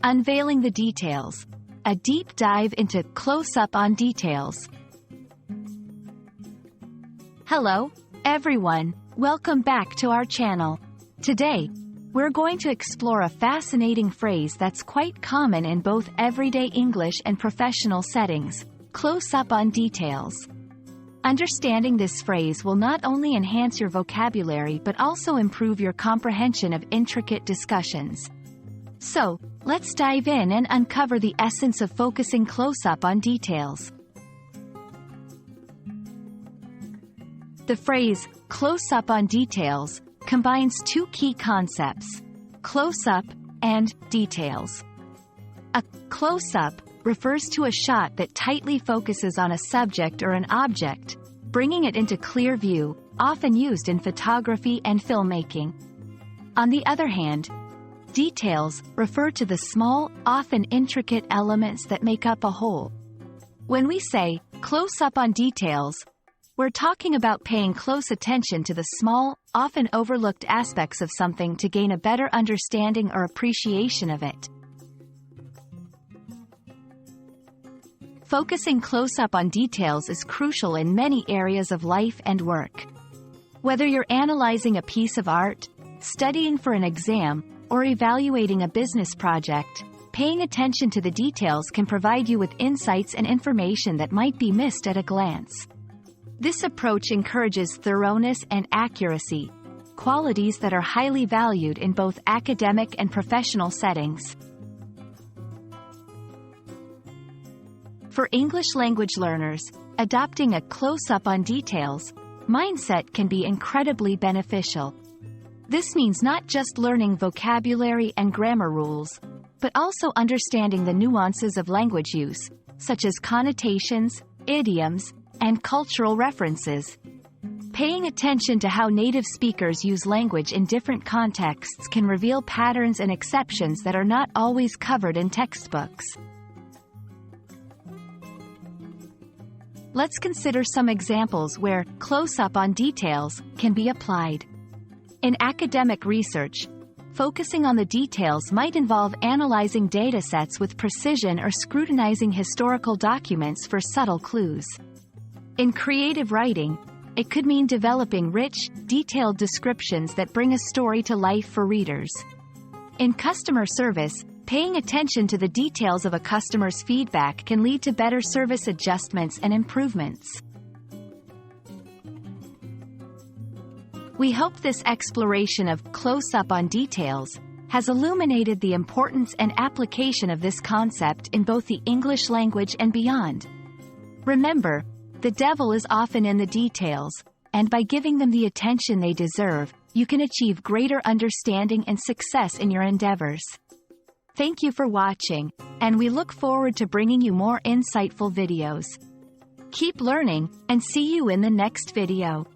Unveiling the Details, a deep dive into close-up on details. Hello, everyone. Welcome back to our channel. Today, we're going to explore a fascinating phrase that's quite common in both everyday English and professional settings: close-up on details. Understanding this phrase will not only enhance your vocabulary but also improve your comprehension of intricate discussions. So, let's dive in and uncover the essence of focusing close-up on details. The phrase, close-up on details, combines two key concepts: close-up and details. A close-up refers to a shot that tightly focuses on a subject or an object, bringing it into clear view, often used in photography and filmmaking. On the other hand, details refer to the small, often intricate elements that make up a whole. When we say, close up on details, we're talking about paying close attention to the small, often overlooked aspects of something to gain a better understanding or appreciation of it. Focusing close up on details is crucial in many areas of life and work. Whether you're analyzing a piece of art, studying for an exam, or evaluating a business project, paying attention to the details can provide you with insights and information that might be missed at a glance. This approach encourages thoroughness and accuracy, qualities that are highly valued in both academic and professional settings. For English language learners, adopting a close-up on details mindset can be incredibly beneficial. This means not just learning vocabulary and grammar rules, but also understanding the nuances of language use, such as connotations, idioms, and cultural references. Paying attention to how native speakers use language in different contexts can reveal patterns and exceptions that are not always covered in textbooks. Let's consider some examples where close-up on details can be applied. In academic research, focusing on the details might involve analyzing datasets with precision or scrutinizing historical documents for subtle clues. In creative writing, it could mean developing rich, detailed descriptions that bring a story to life for readers. In customer service, paying attention to the details of a customer's feedback can lead to better service adjustments and improvements. We hope this exploration of close-up on details has illuminated the importance and application of this concept in both the English language and beyond. Remember, the devil is often in the details, and by giving them the attention they deserve, you can achieve greater understanding and success in your endeavors. Thank you for watching, and we look forward to bringing you more insightful videos. Keep learning, and see you in the next video.